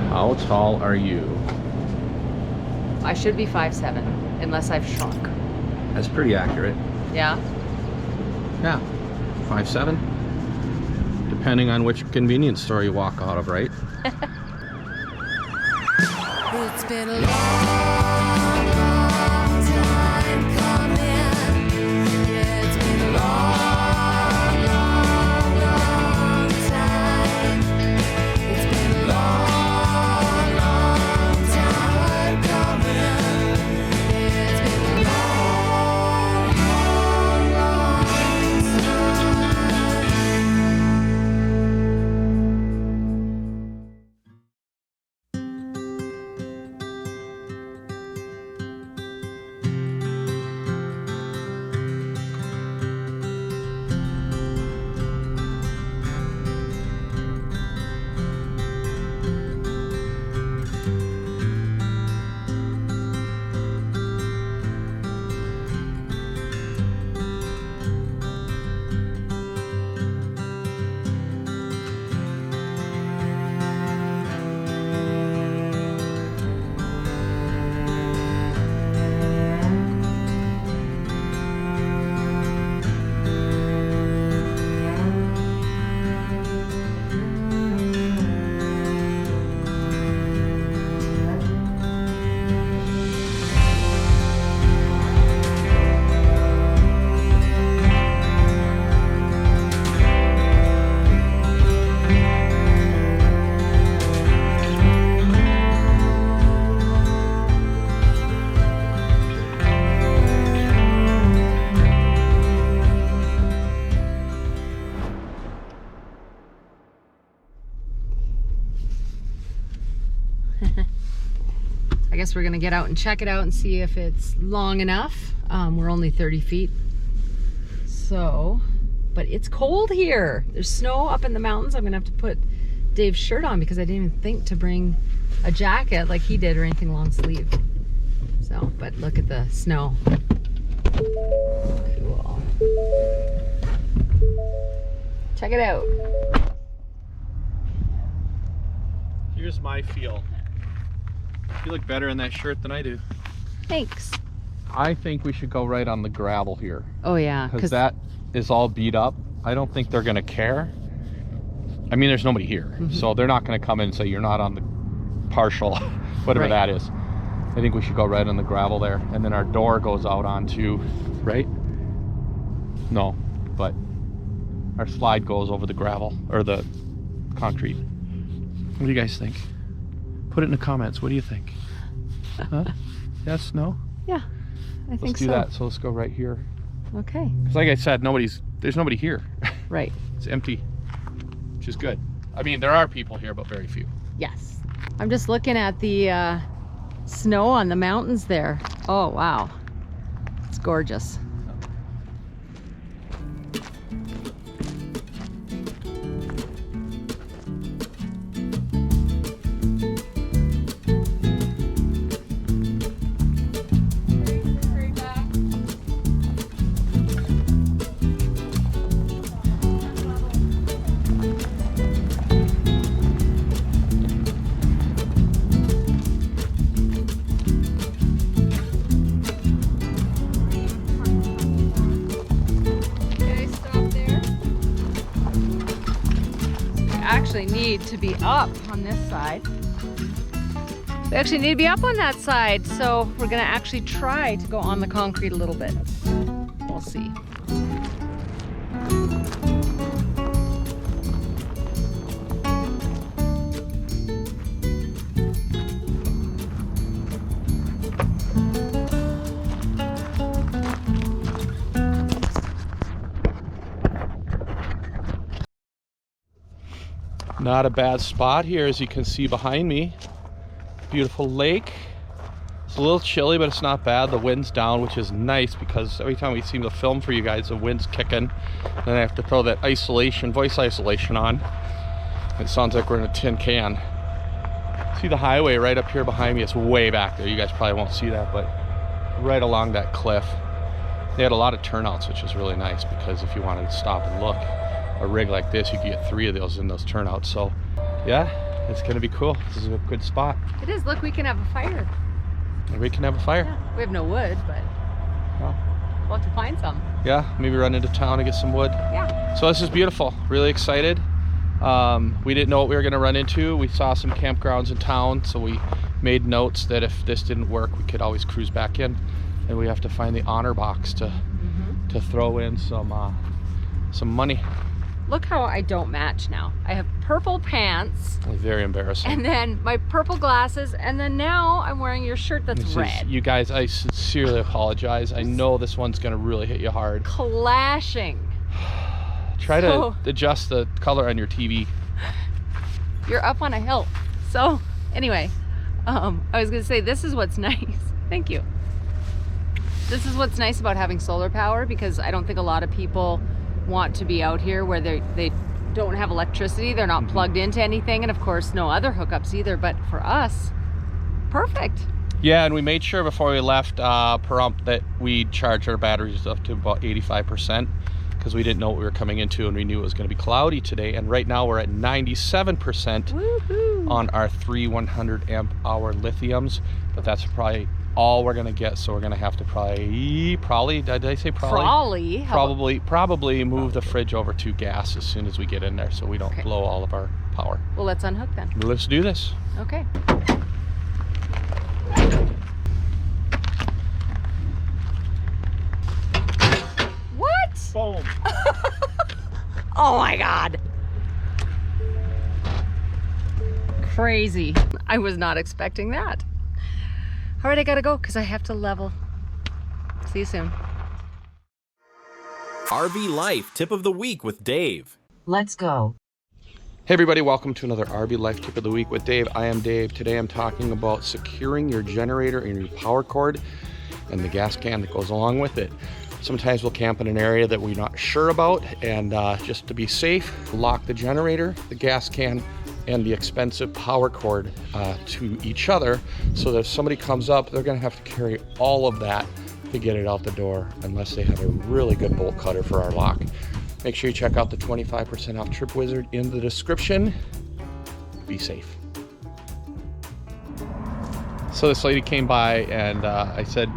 How tall are you? I should be 5'7", unless I've shrunk. That's pretty accurate. Yeah? Yeah, 5'7". Depending on which convenience store you walk out of, right? It's been a long, long time coming. Yeah, it's been a long, long, long time. It's been a long, long time coming. Yeah, it's been a long, long, I guess we're gonna get out and check it out and see if it's long enough. We're only 30 feet. So, but it's cold here. There's snow up in the mountains. I'm gonna have to put Dave's shirt on because I didn't even think to bring a jacket like he did or anything long sleeve. So, but look at the snow. Cool. Check it out. Here's my feel. You look better in that shirt than I do. Thanks. I think we should go right on the gravel here. Oh yeah. Because that is all beat up. I don't think they're gonna care. I mean, there's nobody here. So they're not gonna come in and say you're not on the partial, whatever that is. I think we should go right on the gravel there. And then our door goes out onto, right? No, but our slide goes over the gravel or the concrete. What do you guys think? Put it in the comments. What do you think? Huh? Yes, no? Yeah, I think so. Let's do that. So let's go right here. Okay. Because like I said, there's nobody here. Right. It's empty, which is good. I mean, there are people here, but very few. Yes. I'm just looking at the snow on the mountains there. Oh, wow. It's gorgeous. Need to be up on this side. We actually need to be up on that side, so we're gonna actually try to go on the concrete a little bit. We'll see. Not a bad spot here, as you can see behind me. Beautiful lake. It's a little chilly, but it's not bad. The wind's down, which is nice because every time we seem to film for you guys, the wind's kicking. Then I have to throw that voice isolation on. It sounds like we're in a tin can. See the highway right up here behind me? It's way back there. You guys probably won't see that, but right along that cliff. They had a lot of turnouts, which is really nice because if you wanted to stop and look, a rig like this, you could get 3 of those in those turnouts. So yeah, It's gonna be cool. This is a good spot. It is. Look, we can have a fire. And we can have a fire. Yeah. We have no wood, but Well, we'll have to find some. yeah, maybe run into town and get some wood. Yeah. So this is beautiful. Really excited. We didn't know what we were gonna run into. We saw some campgrounds in town, so we made notes that if this didn't work, we could always cruise back in. And we have to find the honor box to throw in some money. Look how I don't match now. I have purple pants, Very embarrassing. and then my purple glasses, and then now I'm wearing your shirt that's This is- red. you guys, I sincerely apologize. I know this one's gonna really hit you hard. Clashing. Try So- to adjust the color on your TV. You're up on a hill. So anyway, I was gonna say, this is what's nice. Thank you. This is what's nice about having solar power, because I don't think a lot of people want to be out here where they don't have electricity. They're not plugged into anything, and of course no other hookups either. But for us, perfect. Yeah, and we made sure before we left ROMP that we charged our batteries up to about 85%, because we didn't know what we were coming into, and we knew it was going to be cloudy today. And right now we're at 97% Woohoo! on our 3 100 amp hour lithiums, but that's probably all we're gonna get. So we're gonna have to probably did I say probably? Probably move the fridge over to gas as soon as we get in there, so we don't Okay. blow all of our power. Well, let's unhook then. Let's do this. Okay. What? Boom. Oh my God. Crazy. I was not expecting that. All right, I gotta go because I have to level. See you soon. RV Life Tip of the Week with Dave. Let's go. Hey everybody, welcome to another RV Life Tip of the Week with Dave. I am Dave. Today I'm talking about securing your generator and your power cord and the gas can that goes along with it. Sometimes we'll camp in an area that we're not sure about, and just to be safe, lock the generator, the gas can, and the expensive power cord to each other, so that if somebody comes up, they're gonna have to carry all of that to get it out the door, unless they have a really good bolt cutter for our lock. Make sure you check out the 25% off Trip Wizard in the description. Be safe. So this lady came by and I said,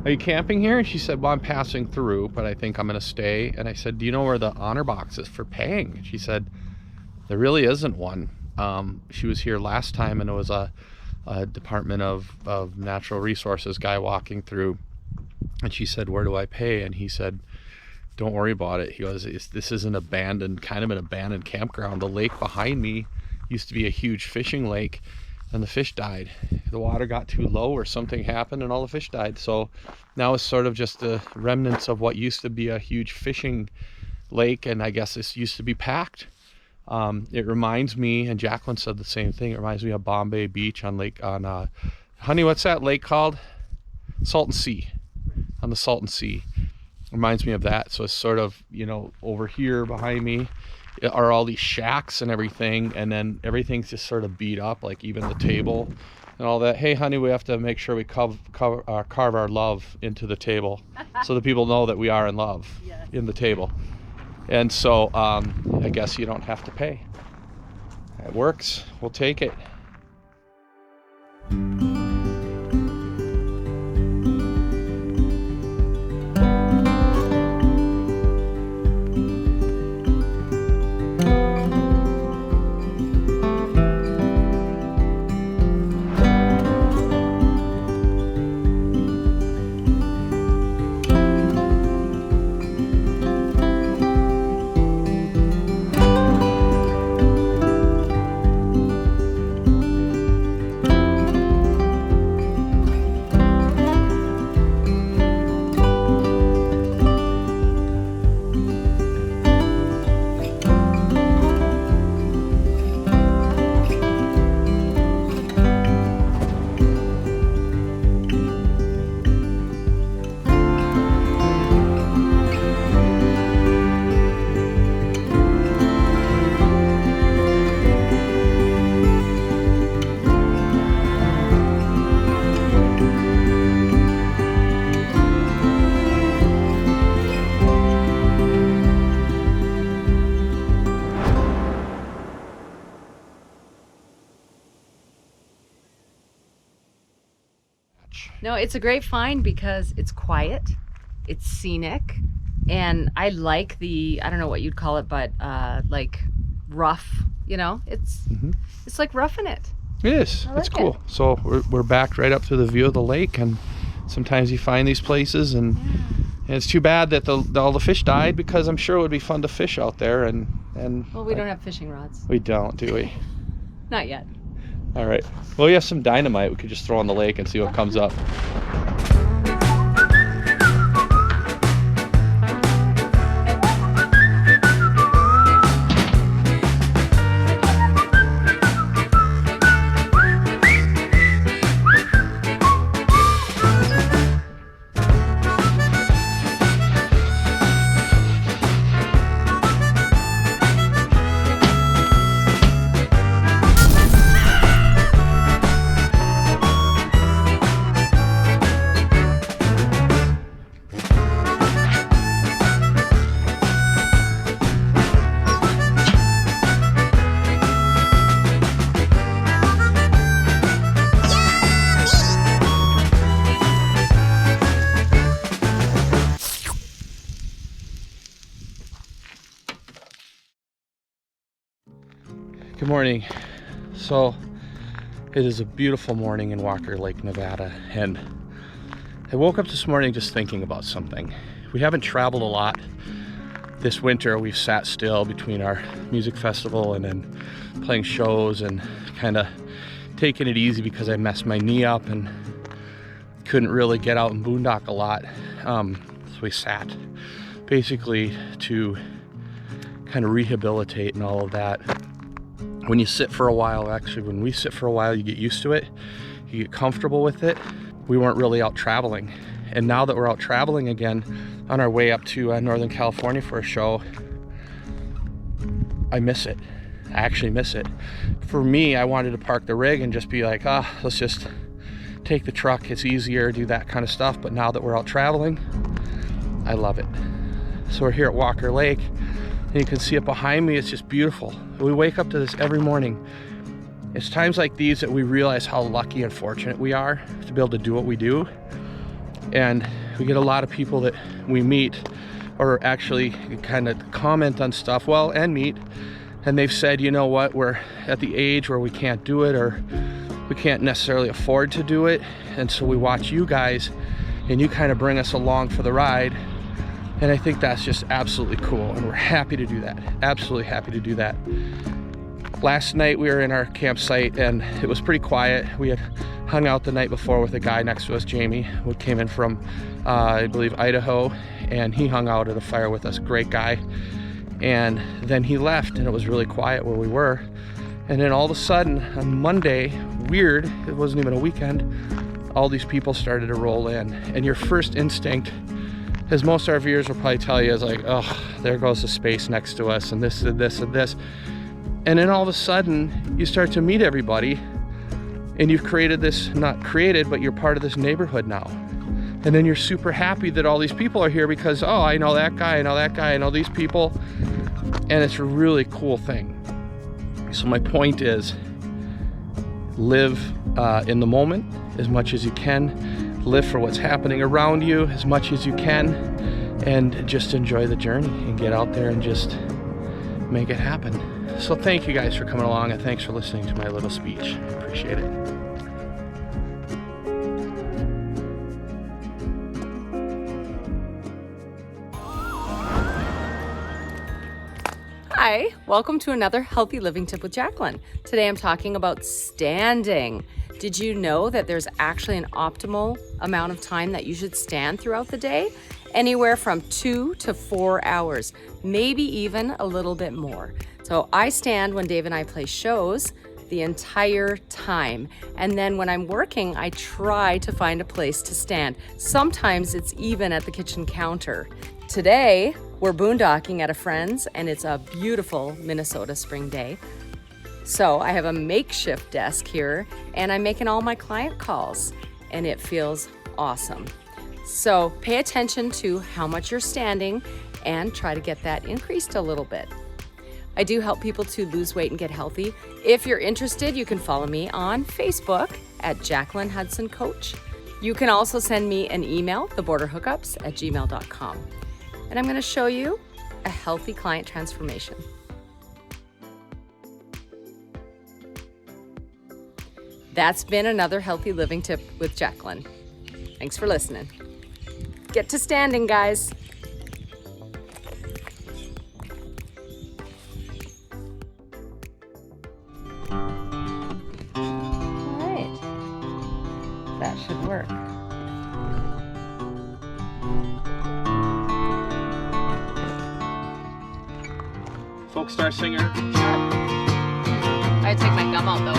"Are you camping here?" And she said, "Well, I'm passing through, but I think I'm gonna stay." And I said, "Do you know where the honor box is for paying?" And she said, "There really isn't one." She was here last time, and it was a Department of Natural Resources guy walking through, and she said, "Where do I pay?" And he said, "Don't worry about it." He goes, "This is an abandoned campground. The lake behind me used to be a huge fishing lake, and the fish died. The water got too low or something happened and all the fish died. So now it's sort of just the remnants of what used to be a huge fishing lake, and I guess this used to be packed." It reminds me, and Jacqueline said the same thing, it reminds me of Bombay Beach on honey, what's that lake called? Salton Sea. On the Salton Sea. Reminds me of that. So it's sort of, over here behind me are all these shacks and everything, and then everything's just sort of beat up, like even the table and all that. Hey honey, we have to make sure we carve our love into the table so the people know that we are in love. Yes. In the table. And so I guess you don't have to pay. It works. We'll take it. much. No, it's a great find because it's quiet, it's scenic, and I like the, I don't know what you'd call it, but like rough, you know, it's like roughing it. It is. I It's like cool. So we're backed right up to the view of the lake, and sometimes you find these places, and it's too bad that all the fish died, because I'm sure it would be fun to fish out there. And Well, we don't have fishing rods. We don't, do we? Not yet. All right. Well, we have some dynamite we could just throw on the lake and see what comes up. Good morning. So it is a beautiful morning in Walker Lake, Nevada, and I woke up this morning just thinking about something. We haven't traveled a lot this winter. We've sat still between our music festival and then playing shows and kind of taking it easy because I messed my knee up and couldn't really get out and boondock a lot. So we sat basically to kind of rehabilitate and all of that. When you sit for a while, actually, when we sit for a while, you get used to it, you get comfortable with it. We weren't really out traveling. And now that we're out traveling again, on our way up to Northern California for a show, I miss it. I actually miss it. For me, I wanted to park the rig and just be like, let's just take the truck. It's easier, do that kind of stuff. But now that we're out traveling, I love it. So we're here at Walker Lake, and you can see it behind me. It's just beautiful. We wake up to this every morning. It's times like these that we realize how lucky and fortunate we are to be able to do what we do. And we get a lot of people that we meet, or actually kind of comment on stuff, and meet, and they've said, you know what, we're at the age where we can't do it, or we can't necessarily afford to do it, and so we watch you guys and you kind of bring us along for the ride. And I think that's just absolutely cool, and we're happy to do that. Absolutely happy to do that. Last night we were in our campsite and it was pretty quiet. We had hung out the night before with a guy next to us, Jamie, who came in from, I believe, Idaho, and he hung out at a fire with us. Great guy. And then he left, and it was really quiet where we were. And then all of a sudden on Monday, weird, it wasn't even a weekend, all these people started to roll in. And your first instinct, as most RVers will probably tell you, is like, oh, there goes the space next to us, and this and this and this. And then all of a sudden, you start to meet everybody, and you've created this, not created, but you're part of this neighborhood now. And then you're super happy that all these people are here because, oh, I know that guy, I know that guy, I know these people. And it's a really cool thing. So my point is, live in the moment as much as you can. Live for what's happening around you as much as you can, and just enjoy the journey and get out there and just make it happen. So thank you guys for coming along, and thanks for listening to my little speech. I appreciate it. Hi, welcome to another Healthy Living Tip with Jacqueline. Today I'm talking about standing. Did you know that there's actually an optimal amount of time that you should stand throughout the day? Anywhere from 2 to 4 hours, maybe even a little bit more. So I stand when Dave and I play shows the entire time. And then when I'm working, I try to find a place to stand. Sometimes it's even at the kitchen counter. Today, we're boondocking at a friend's, and it's a beautiful Minnesota spring day. So I have a makeshift desk here, and I'm making all my client calls, and it feels awesome. So pay attention to how much you're standing and try to get that increased a little bit. I do help people to lose weight and get healthy. If you're interested, you can follow me on Facebook at Jacqueline Hudson Coach. You can also send me an email, theborderhookups@gmail.com. And I'm going to show you a healthy client transformation. That's been another healthy living tip with Jacqueline. Thanks for listening. Get to standing, guys. All right. That should work. Folk star singer. I take my gum out though.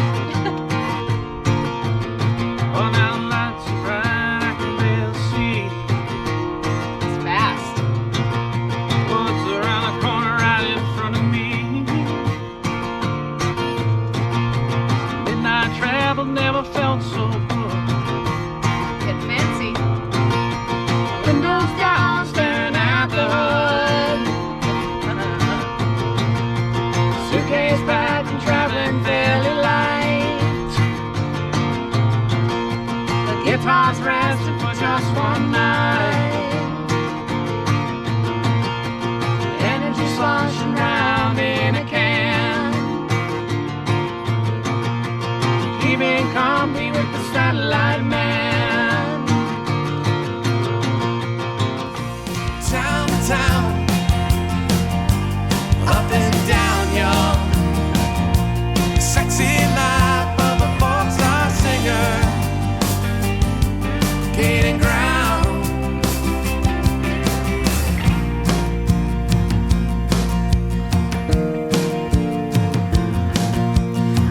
Oh, now lights are bright, I can barely see. It's fast. Woods around the corner right in front of me. Midnight travel never felt so good. Get fancy. Windows down, staring at the hood. Suitcase packed and traveling fairly light. The guitar's resting for just one night. Energy sloshing round in a can. Keeping company with the satellite man. Town to town, up and down, y'all. Sexy life of a folk star singer, gaining ground.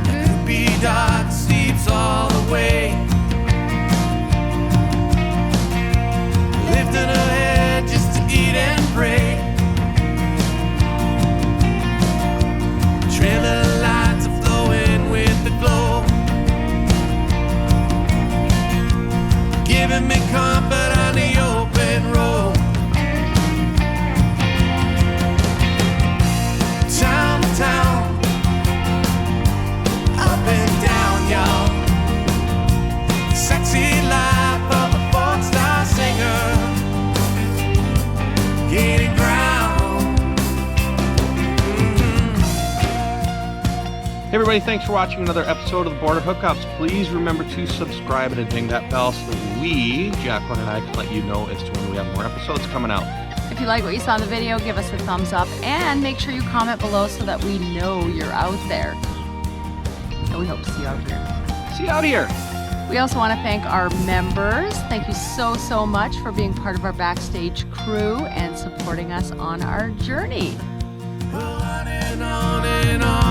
The goopy dog sleeps all the way, lifting her head just to eat and pray. Trailer lights are flowing with the glow, giving me comfort on the open road. Town to town, up and down, y'all. Sexy life of a folk star singer, gaining ground. Hey everybody, thanks for watching another episode of the Border Hookups. Please remember to subscribe and ding that bell so that we, Jacqueline and I, can let you know as to when we have more episodes coming out. If you like what you saw in the video, give us a thumbs up and make sure you comment below so that we know you're out there. And we hope to see you out here. See you out here. We also want to thank our members. Thank you so, so much for being part of our backstage crew and supporting us on our journey. On and on and on.